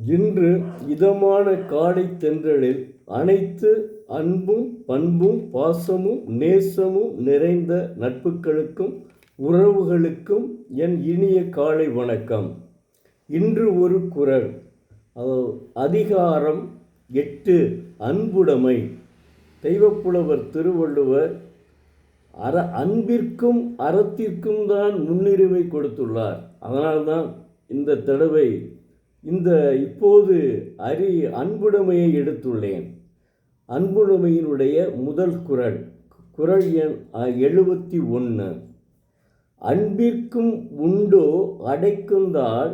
இன்று இதமான காலை தென்றலில் அனைத்து அன்பும் பண்பும் பாசமும் நேசமும் நிறைந்த நட்புகளுக்கும் உறவுகளுக்கும் என் இனிய காலை வணக்கம். இன்று ஒரு குறள், அதிகாரம் 8, அன்புடைமை. தெய்வப்புலவர் திருவள்ளுவர் அன்பிற்கும் அறத்திற்கும் தான் முன்னுரிமை கொடுத்துள்ளார். அதனால்தான் இந்த தடவை இப்போது அன்புடைமையை எடுத்துள்ளேன். அன்புடைமையினுடைய முதல் குறள் எண் 71. அன்பிற்கும் உண்டோ அடைக்குந்தால்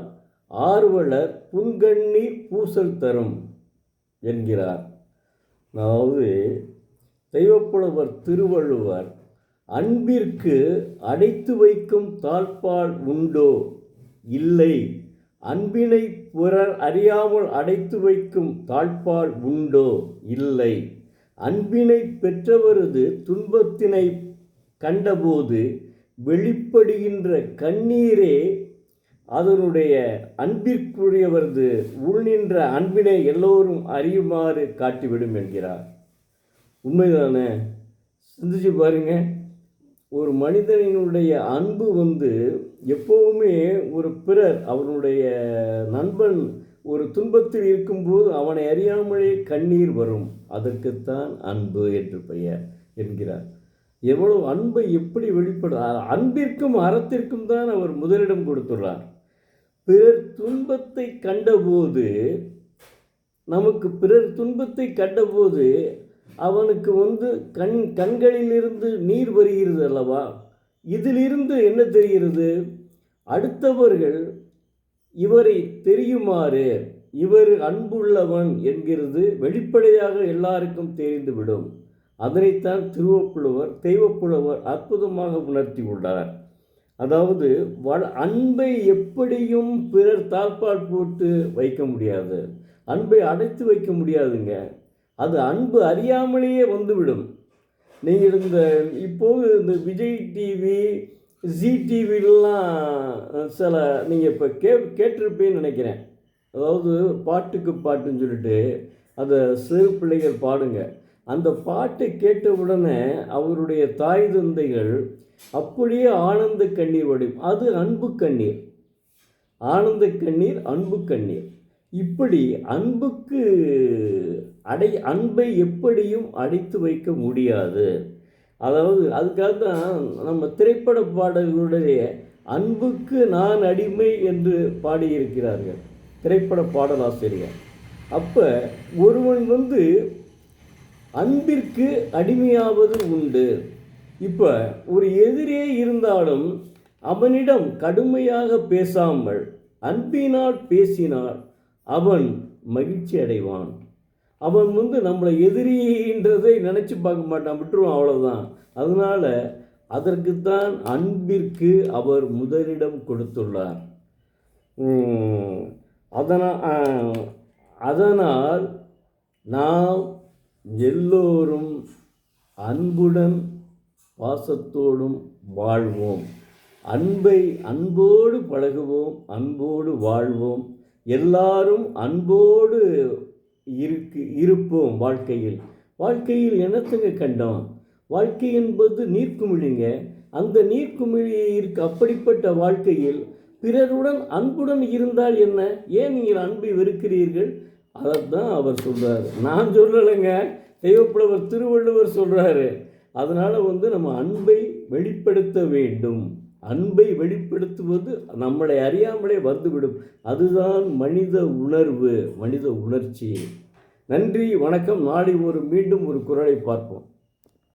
ஆர்வலர் புன்கண்ணீர் பூசல் தரும் என்கிறார். அதாவது தெய்வப்புலவர் திருவள்ளுவர் அன்பிற்கு அடைத்து வைக்கும் தாழ்பால் உண்டோ? இல்லை. அன்பினை பிறர் அறியாமல் அடைத்து வைக்கும் தாழ்பால் உண்டோ? இல்லை. அன்பினை பெற்றவரது துன்பத்தினை கண்டபோது வெளிப்படுகின்ற கண்ணீரே அதனுடைய அன்பிற்குரியவரது உள்நின்ற அன்பினை எல்லோரும் அறியுமாறு காட்டிவிடும் என்கிறார். உண்மைதானே? சிந்திச்சு பாருங்க. ஒரு மனிதனினுடைய அன்பு எப்போவுமே ஒரு பிறர், அவனுடைய நண்பன் ஒரு துன்பத்தில் இருக்கும்போது அவனை அறியாமலே கண்ணீர் வரும். அதற்குத்தான் அன்பு என்று பெயர் என்கிறார். எவ்வளவு அன்பை எப்படி அன்பிற்கும் அறத்திற்கும் தான் அவர் முதலிடம் கொடுத்துள்ளார். பிறர் துன்பத்தை கண்டபோது அவனுக்கு கண்களிலிருந்து நீர் வருகிறது அல்லவா? இதிலிருந்து என்ன தெரிகிறது? அடுத்தவர்கள் இவரை தெரியுமாறு இவர் அன்புள்ளவன் என்கிறது வெளிப்படையாக எல்லாருக்கும் தெரிந்துவிடும். அதனைத்தான் தெய்வப்புலவர் அற்புதமாக உணர்த்தி உள்ளார். அதாவது அன்பை எப்படியும் பிறர் தாழ்பால் போட்டு வைக்க முடியாது, அன்பை அடைத்து வைக்க முடியாதுங்க. அது அன்பு அறியாமலேயே வந்துவிடும். நீங்கள் இப்போது இந்த விஜய் டிவி, ஜி டிவிலாம் நீங்கள் இப்போ கேட்டிருப்பேன்னு நினைக்கிறேன். அதாவது பாட்டுக்கு பாட்டுன்னு சொல்லிட்டு அதை சிறு பிள்ளைகள் பாடுங்க. அந்த பாட்டை கேட்டவுடனே அவருடைய தாய் தந்தைகள் அப்படியே ஆனந்த கண்ணீர் வடியும். அது அன்பு கண்ணீர், ஆனந்த கண்ணீர், அன்பு கண்ணீர். இப்படி அன்பை எப்படியும் அடைத்து வைக்க முடியாது. அதாவது அதுக்காக தான் நம்ம திரைப்பட பாடல்களுடைய அன்புக்கு நான் அடிமை என்று பாடியிருக்கிறார்கள் திரைப்பட பாடலாசிரியர். அப்போ ஒருவன் அன்பிற்கு அடிமையாவது உண்டு. இப்போ ஒரு எதிரே இருந்தாலும் அவனிடம் கடுமையாக பேசாமல் அன்பினால் பேசினால் அவன் மகிழ்ச்சி அடைவான். அவன் நம்மளை எதிரின்றதை நினச்சி பார்க்க மாட்டான், விட்டுருவான், அவ்வளோதான். அதனால் அதற்குத்தான் அன்பிற்கு அவர் முதலிடம் கொடுத்துள்ளார். அதனால் நாம் எல்லோரும் அன்புடன் பாசத்தோடும் வாழ்வோம். அன்போடு பழகுவோம், அன்போடு வாழ்வோம். எல்லாரும் அன்போடு இருப்போம். வாழ்க்கையில் என்னத்துங்க கண்டோம்? வாழ்க்கை என்பது நீர்க்குமிழிங்க. அந்த நீர்க்குமிழி அப்படிப்பட்ட வாழ்க்கையில் பிறருடன் அன்புடன் இருந்தால் என்ன? ஏன் நீங்கள் அன்பை வெறுக்கிறீர்கள்? அதைத்தான் அவர் சொல்கிறார். நான் சொல்லலைங்க, தெய்வப்புலவர் திருவள்ளுவர் சொல்கிறாரு. அதனால் நம்ம அன்பை வெளிப்படுத்த வேண்டும். அன்பை வெளிப்படுத்துவது நம்மளை அறியாமலே வந்துவிடும். அதுதான் மனித உணர்வு, மனித உணர்ச்சி. நன்றி, வணக்கம். நாளை மீண்டும் ஒரு குறளை பார்ப்போம்.